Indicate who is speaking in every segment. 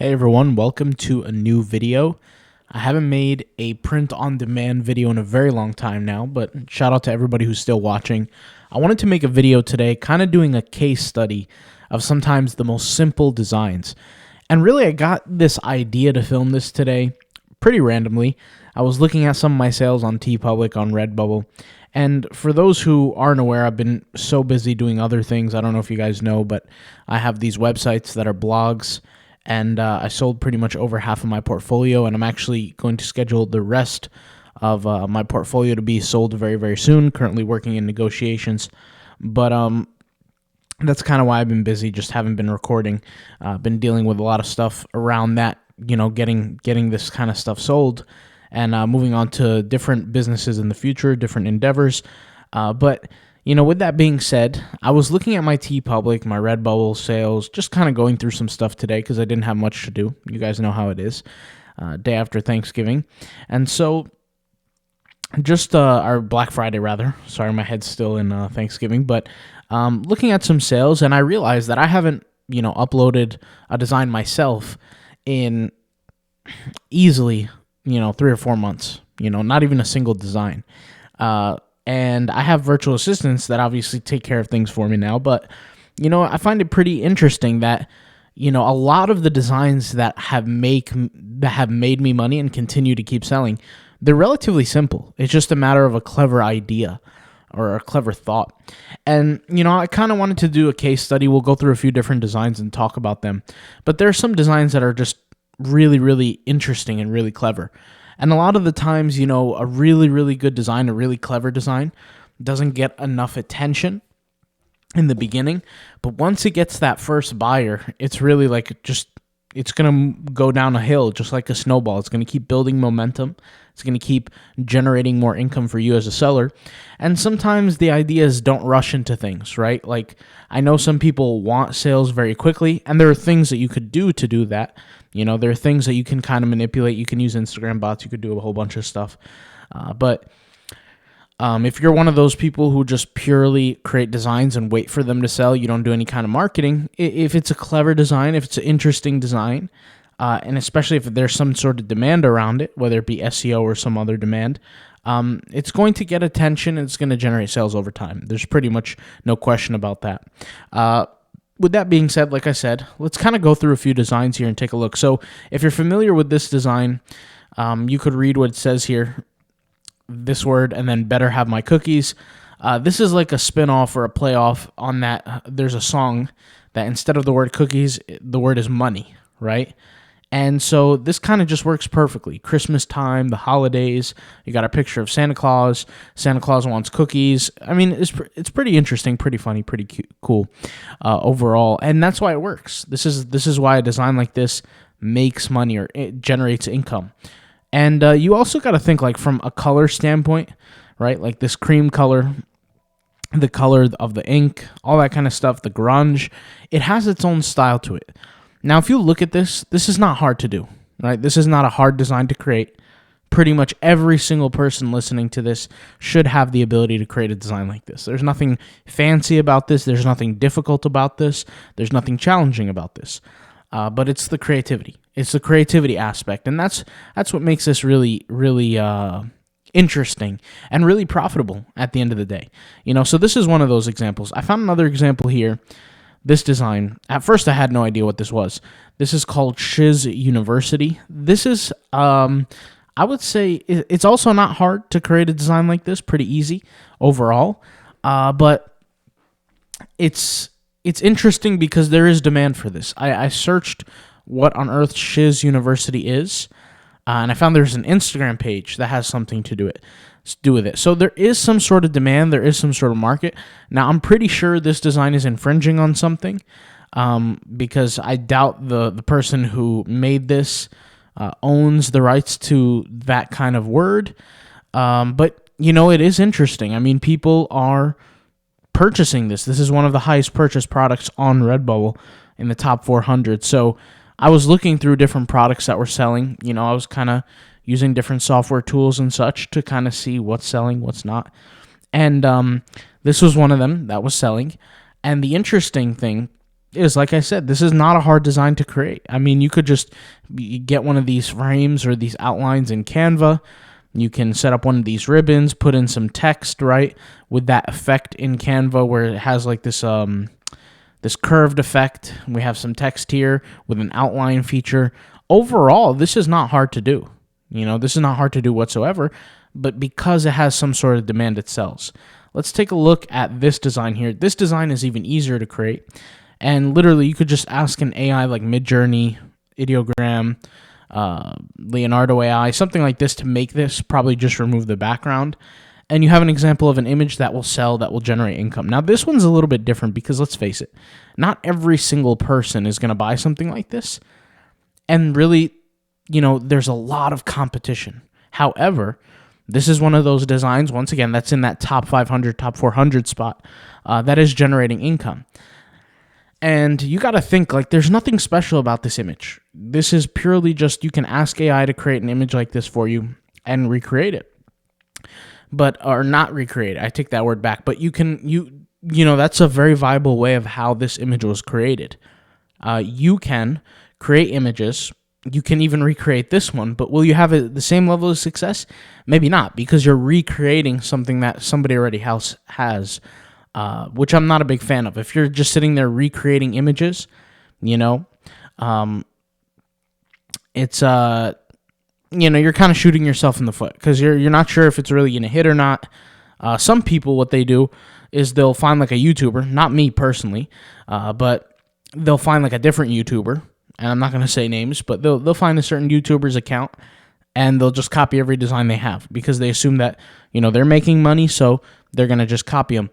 Speaker 1: Hey everyone, welcome to a new video. I haven't made a print-on-demand video in a very long time now, but shout out to everybody who's still watching. I wanted to make a video today kind of doing a case study of sometimes the most simple designs. And really, I got this idea to film this today pretty randomly. I was looking at some of my sales on TeePublic, on Redbubble, and for those who aren't aware, I've been so busy doing other things. I don't know if you guys know, but I have these websites that are blogs, and I sold pretty much over half of my portfolio, and I'm actually going to schedule the rest of my portfolio to be sold very, very soon. Currently working in negotiations, but that's kind of why I've been busy, just haven't been recording. Been dealing with a lot of stuff around that, getting this kind of stuff sold, and moving on to different businesses in the future, different endeavors. But with that being said, I was looking at my TeePublic, my Redbubble sales, just kind of going through some stuff today because I didn't have much to do. You guys know how it is, day after Thanksgiving. And so just our Black Friday, rather. Sorry, my head's still in Thanksgiving. But looking at some sales, and I realized that I haven't, uploaded a design myself in easily, 3 or 4 months, not even a single design. And I have virtual assistants that obviously take care of things for me now. But, I find it pretty interesting that, a lot of the designs that have made me money and continue to keep selling, they're relatively simple. It's just a matter of a clever idea or a clever thought. And, I kind of wanted to do a case study. We'll go through a few different designs and talk about them. But there are some designs that are just really, really interesting and really clever. And a lot of the times, a really, really good design, a really clever design, doesn't get enough attention in the beginning. But once it gets that first buyer, it's really it's going to go down a hill just like a snowball. It's going to keep building momentum. It's going to keep generating more income for you as a seller. And sometimes the ideas don't rush into things, right? Like, I know some people want sales very quickly, and there are things that you could do to do that. There are things that you can kind of manipulate. You can use Instagram bots. You could do a whole bunch of stuff. But if you're one of those people who just purely create designs and wait for them to sell, you don't do any kind of marketing. If it's a clever design, if it's an interesting design, and especially if there's some sort of demand around it, whether it be SEO or some other demand, it's going to get attention and it's going to generate sales over time. There's pretty much no question about that. With that being said, like I said, let's kind of go through a few designs here and take a look. So if you're familiar with this design, you could read what it says here, this word, and then better have my cookies. This is like a spin-off or a playoff on that. There's a song that instead of the word cookies, the word is money, right? And so this kind of just works perfectly. Christmas time, the holidays, you got a picture of Santa Claus. Santa Claus wants cookies. I mean, it's pretty interesting, pretty funny, pretty cute, cool overall. And that's why it works. This is why a design like this makes money or it generates income. And you also got to think like from a color standpoint, right? Like this cream color, the color of the ink, all that kind of stuff, the grunge, it has its own style to it. Now, if you look at this is not hard to do, right? This is not a hard design to create. Pretty much every single person listening to this should have the ability to create a design like this. There's nothing fancy about this. There's nothing difficult about this. There's nothing challenging about this. But it's the creativity. It's the creativity aspect, and that's what makes this really, really interesting and really profitable at the end of the day. So this is one of those examples. I found another example here. This design, at first I had no idea what this was. This is called Shiz University. This is, I would say, it's also not hard to create a design like this. Pretty easy overall, but it's interesting because there is demand for this. I searched what on earth Shiz University is, and I found there's an Instagram page that has something to do with it. So there is some sort of demand, there is some sort of market. Now, I'm pretty sure this design is infringing on something, because I doubt the person who made this owns the rights to that kind of word. But, it is interesting. I mean, people are purchasing this. This is one of the highest purchased products on Redbubble in the top 400. So I was looking through different products that were selling. I was kind of using different software tools and such to kind of see what's selling, what's not. And this was one of them that was selling. And the interesting thing is, like I said, this is not a hard design to create. I mean, you could just get one of these frames or these outlines in Canva. You can set up one of these ribbons, put in some text, right, with that effect in Canva where it has like this curved effect. We have some text here with an outline feature. Overall, this is not hard to do. This is not hard to do whatsoever, but because it has some sort of demand, it sells. Let's take a look at this design here. This design is even easier to create. And literally, you could just ask an AI like Midjourney, Ideogram, Leonardo AI, something like this to make this. Probably just remove the background. And you have an example of an image that will sell, that will generate income. Now, this one's a little bit different because, let's face it, not every single person is going to buy something like this. And really, there's a lot of competition. However, this is one of those designs, once again, that's in that top 500, top 400 spot that is generating income. And you got to think, like, there's nothing special about this image. This is purely just, you can ask AI to create an image like this for you and recreate it. Or not recreate it, I take that word back. But that's a very viable way of how this image was created. You can create images. You can even recreate this one, but will you have the same level of success? Maybe not, because you're recreating something that somebody already has, which I'm not a big fan of. If you're just sitting there recreating images, it's you're kind of shooting yourself in the foot because you're not sure if it's really going to hit or not. Some people, what they do is they'll find like a YouTuber, not me personally, but they'll find like a different YouTuber. And I'm not going to say names, but they'll find a certain YouTuber's account and they'll just copy every design they have because they assume that, they're making money, so they're going to just copy them.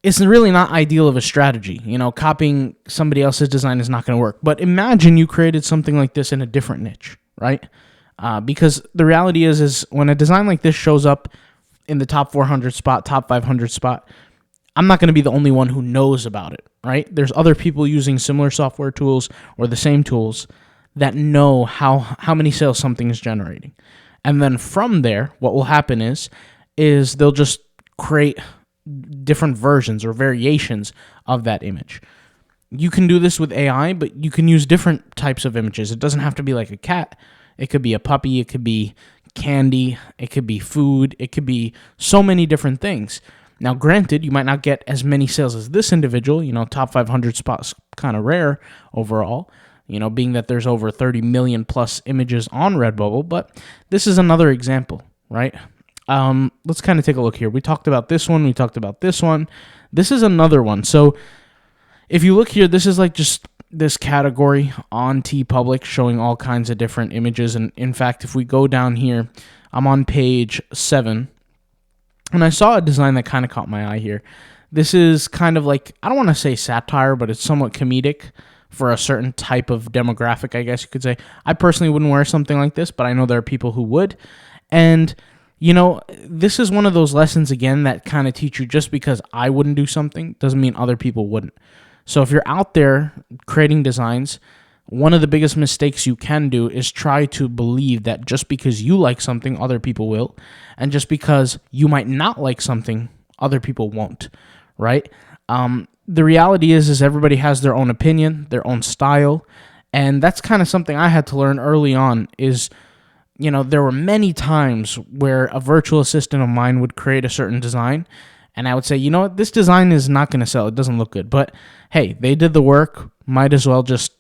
Speaker 1: It's really not ideal of a strategy. Copying somebody else's design is not going to work. But imagine you created something like this in a different niche, right? Because the reality is when a design like this shows up in the top 400 spot, top 500 spot, I'm not going to be the only one who knows about it, right? There's other people using similar software tools or the same tools that know how many sales something is generating. And then from there, what will happen is they'll just create different versions or variations of that image. You can do this with AI, but you can use different types of images. It doesn't have to be like a cat. It could be a puppy. It could be candy. It could be food. It could be so many different things. Now, granted, you might not get as many sales as this individual. Top 500 spots kind of rare overall, being that there's over 30 million plus images on Redbubble. But this is another example, right? Let's kind of take a look here. We talked about this one. We talked about this one. This is another one. So if you look here, this is like just this category on TeePublic showing all kinds of different images. And in fact, if we go down here, I'm on page 7. And I saw a design that kind of caught my eye here. This is kind of like, I don't want to say satire, but it's somewhat comedic for a certain type of demographic, I guess you could say. I personally wouldn't wear something like this, but I know there are people who would. And, this is one of those lessons, again, that kind of teach you just because I wouldn't do something doesn't mean other people wouldn't. So if you're out there creating designs, one of the biggest mistakes you can do is try to believe that just because you like something, other people will. And just because you might not like something, other people won't, right? The reality is everybody has their own opinion, their own style. And that's kind of something I had to learn early on is, there were many times where a virtual assistant of mine would create a certain design. And I would say, this design is not going to sell. It doesn't look good. But hey, they did the work. Might as well just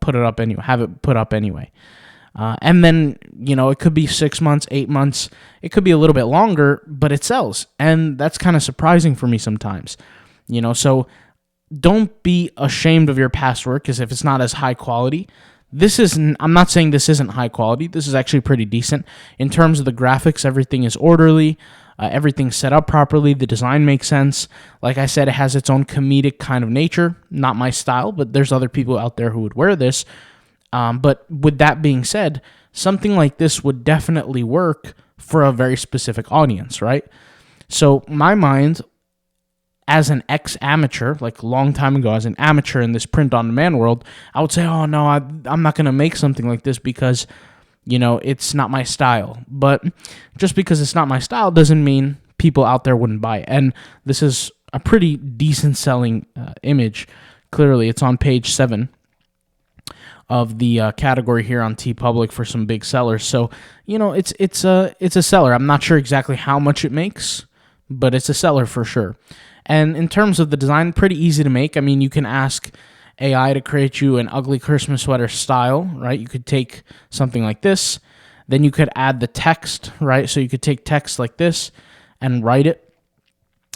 Speaker 1: put it up anyway, have it put up anyway. And then, it could be 6 months, 8 months. It could be a little bit longer, but it sells. And that's kind of surprising for me sometimes, so don't be ashamed of your past work because if it's not as high quality, I'm not saying this isn't high quality. This is actually pretty decent. In terms of the graphics, everything is orderly. Everything's set up properly. The design makes sense. Like I said, it has its own comedic kind of nature. Not my style, but there's other people out there who would wear this. But with that being said, something like this would definitely work for a very specific audience, right? So my mind, as an ex-amateur, like a long time ago, as an amateur in this print-on-demand world, I would say, oh, no, I'm not going to make something like this because it's not my style. But just because it's not my style doesn't mean people out there wouldn't buy it. And this is a pretty decent selling image Clearly, it's on page 7 of the category here on TeePublic for some big sellers. So, it's a seller. I'm not sure exactly how much it makes, but it's a seller for sure. And in terms of the design, pretty easy to make. I mean, you can ask AI to create you an ugly Christmas sweater style, right? You could take something like this. Then you could add the text, right? So you could take text like this and write it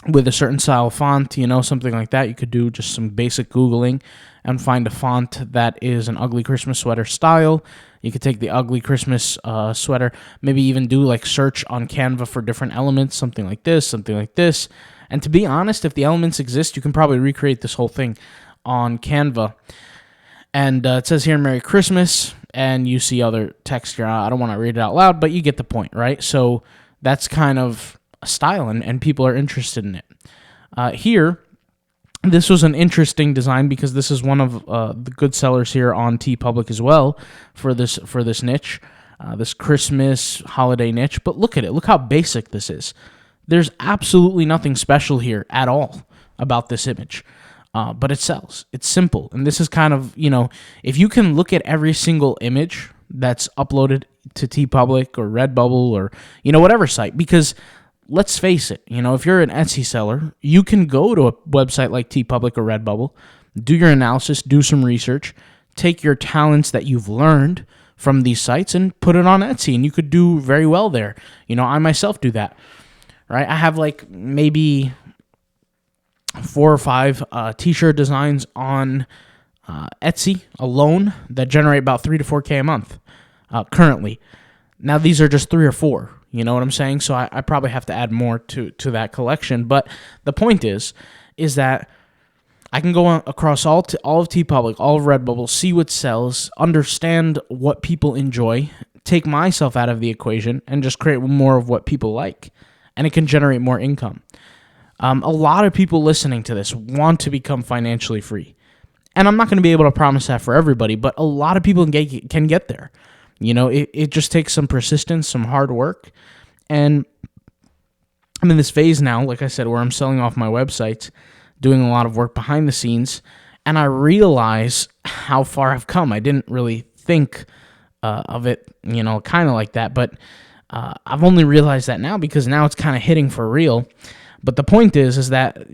Speaker 1: with a certain style font, something like that. You could do just some basic Googling and find a font that is an ugly Christmas sweater style. You could take the ugly Christmas sweater, maybe even do like search on Canva for different elements, something like this. And to be honest, if the elements exist, you can probably recreate this whole thing on Canva. And it says here, Merry Christmas, and you see other text here. I don't want to read it out loud, but you get the point, right? So that's kind of a style, and people are interested in it. Here, this was an interesting design because this is one of the good sellers here on TeePublic as well for this niche, this Christmas holiday niche. But look at it. Look how basic this is. There's absolutely nothing special here at all about this image. But it sells. It's simple. And this is kind of, if you can look at every single image that's uploaded to TeePublic or Redbubble or, whatever site, because let's face it, if you're an Etsy seller, you can go to a website like TeePublic or Redbubble, do your analysis, do some research, take your talents that you've learned from these sites and put it on Etsy, and you could do very well there. I myself do that, right? I have like maybe 4 or 5 t-shirt designs on Etsy alone that generate about $3 to $4K a month currently. Now these are just 3 or 4. You know what I'm saying? So I probably have to add more to that collection. But the point is that I can go across all of TeePublic, all of Redbubble, see what sells, understand what people enjoy, take myself out of the equation, and just create more of what people like. And it can generate more income. A lot of people listening to this want to become financially free. And I'm not going to be able to promise that for everybody, but a lot of people can get there. It just takes some persistence, some hard work. And I'm in this phase now, like I said, where I'm selling off my websites, doing a lot of work behind the scenes, and I realize how far I've come. I didn't really think of it, kind of like that, but I've only realized that now because now it's kind of hitting for real. But the point is that,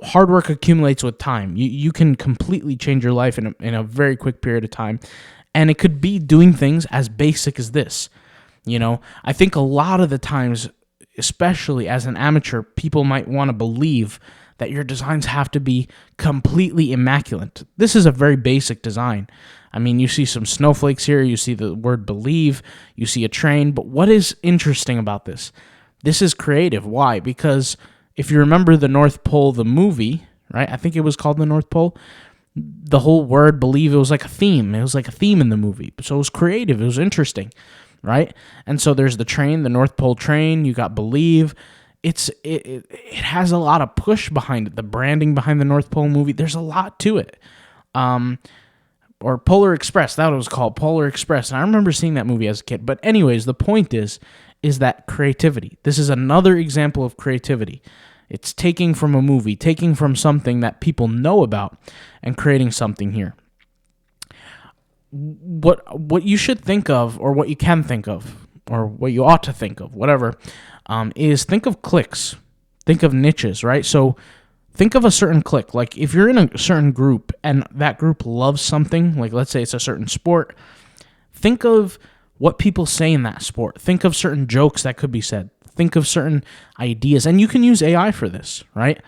Speaker 1: hard work accumulates with time. You can completely change your life in a very quick period of time. And it could be doing things as basic as this. I think a lot of the times, especially as an amateur, people might want to believe that your designs have to be completely immaculate. This is a very basic design. I mean, you see some snowflakes here. You see the word believe. You see a train. But what is interesting about this? This is creative. Why? Because if you remember the North Pole, the movie, right? I think it was called the North Pole. The whole word believe, it was like a theme. It was like a theme in the movie. So it was creative. It was interesting, right? And so there's the train, the North Pole train. You got believe. It has a lot of push behind it. The branding behind the North Pole movie, there's a lot to it. Or Polar Express, that was called Polar Express. And I remember seeing that movie as a kid. But anyways, the point is that creativity. This is another example of creativity. It's taking from a movie, taking from something that people know about, and creating something here. What you should think of, or what you can think of, or what you ought to think of, whatever, is think of cliques. Think of niches, right? So think of a certain clique. Like if you're in a certain group and that group loves something, like let's say it's a certain sport, think of what people say in that sport. Think of certain jokes that could be said. Think of certain ideas. And you can use AI for this, right?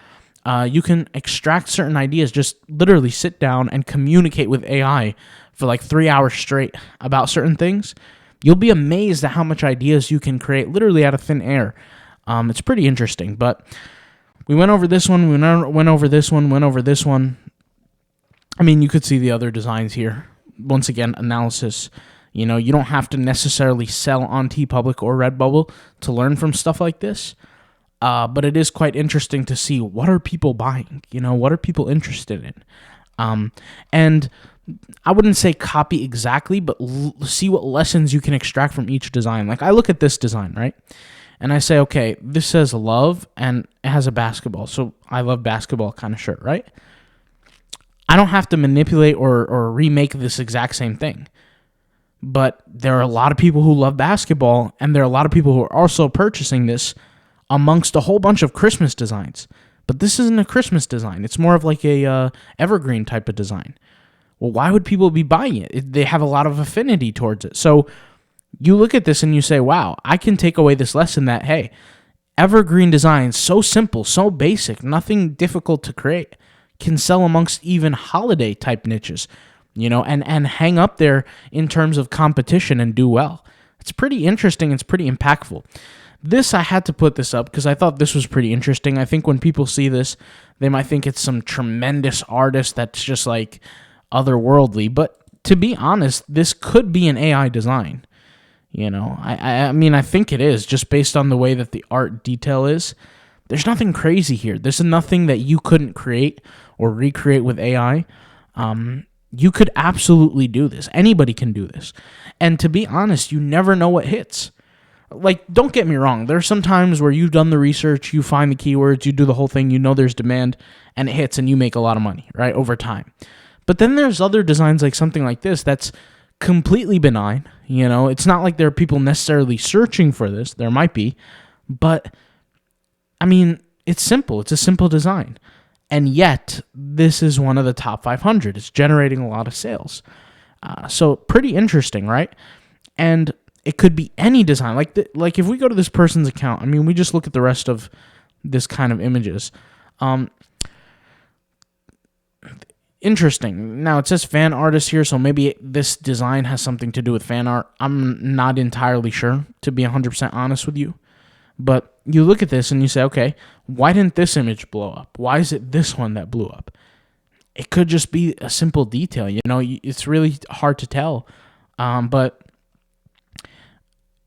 Speaker 1: You can extract certain ideas. Just literally sit down and communicate with AI for like 3 hours straight about certain things. You'll be amazed at how much ideas you can create literally out of thin air. It's pretty interesting. But we went over this one. We went over this one. Went over this one. I mean, you could see the other designs here. Once again, analysis. You don't have to necessarily sell on TeePublic or Redbubble to learn from stuff like this. But it is quite interesting to see what are people buying. What are people interested in? And I wouldn't say copy exactly, but see what lessons you can extract from each design. Like I look at this design, right? And I say, okay, this says love and it has a basketball. So I love basketball kind of shirt, right? I don't have to manipulate or remake this exact same thing. But there are a lot of people who love basketball, and there are a lot of people who are also purchasing this amongst a whole bunch of Christmas designs. But this isn't a Christmas design. It's more of like a evergreen type of design. Well, why would people be buying it? They have a lot of affinity towards it. So you look at this and you say, wow, I can take away this lesson that, hey, evergreen designs, so simple, so basic, nothing difficult to create, can sell amongst even holiday type niches, and hang up there in terms of competition and do well. It's pretty interesting. It's pretty impactful. This, I had to put this up because I thought this was pretty interesting. I think when people see this, they might think it's some tremendous artist that's just like otherworldly. But to be honest, this could be an AI design. I mean, I think it is just based on the way that the art detail is. There's nothing crazy here. There's nothing that you couldn't create or recreate with AI. You could absolutely do this. Anybody can do this. And to be honest, you never know what hits. Like, don't get me wrong. There's some times where you've done the research, you find the keywords, you do the whole thing, there's demand, and it hits and you make a lot of money, right, over time. But then there's other designs like something like this that's completely benign. It's not like there are people necessarily searching for this. There might be. But, I mean, it's simple. It's a simple design. And yet, this is one of the top 500. It's generating a lot of sales. So pretty interesting, right? And it could be any design. Like if we go to this person's account, I mean, we just look at the rest of this kind of images. Interesting. Now, it says fan artist here, so maybe this design has something to do with fan art. I'm not entirely sure, to be 100% honest with you. But you look at this and you say, okay, why didn't this image blow up? Why is it this one that blew up? It could just be a simple detail. It's really hard to tell. But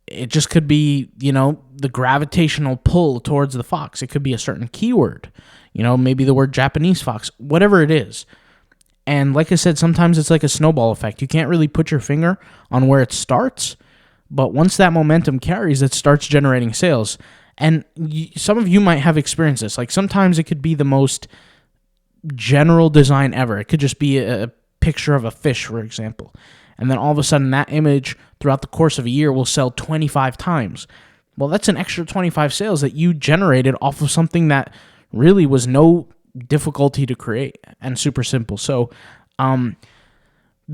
Speaker 1: it just could be, the gravitational pull towards the fox. It could be a certain keyword, maybe the word Japanese fox, whatever it is. And like I said, sometimes it's like a snowball effect. You can't really put your finger on where it starts. But once that momentum carries, it starts generating sales. And some of you might have experienced this. Like sometimes it could be the most general design ever. It could just be a picture of a fish, for example. And then all of a sudden that image throughout the course of a year will sell 25 times. Well, that's an extra 25 sales that you generated off of something that really was no difficulty to create and super simple. So,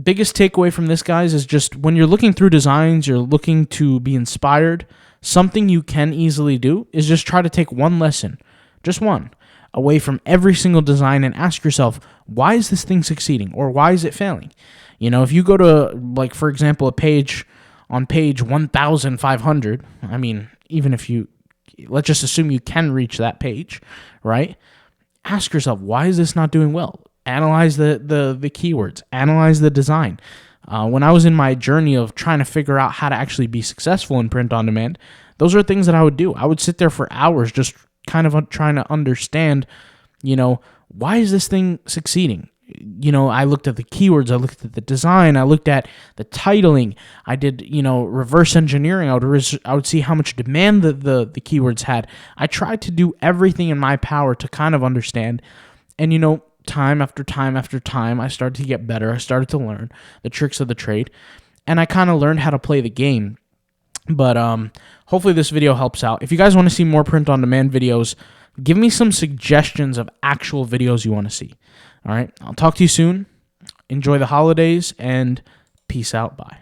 Speaker 1: biggest takeaway from this, guys, is just when you're looking through designs, you're looking to be inspired, something you can easily do is just try to take one lesson, just one, away from every single design and ask yourself, why is this thing succeeding or why is it failing? If you go to, like, for example, a page on page 1,500, I mean, even if let's just assume you can reach that page, right? Ask yourself, why is this not doing well? Analyze the keywords. Analyze the design. When I was in my journey of trying to figure out how to actually be successful in print on demand, those are things that I would do. I would sit there for hours just kind of trying to understand, why is this thing succeeding? I looked at the keywords, I looked at the design, I looked at the titling, I did, reverse engineering. I would see how much demand the keywords had. I tried to do everything in my power to kind of understand. And, time after time after time, I started to get better. I started to learn the tricks of the trade, and I kind of learned how to play the game. But hopefully this video helps out. If you guys want to see more print-on-demand videos, give me some suggestions of actual videos you want to see. All right, I'll talk to you soon. Enjoy the holidays, and peace out. Bye.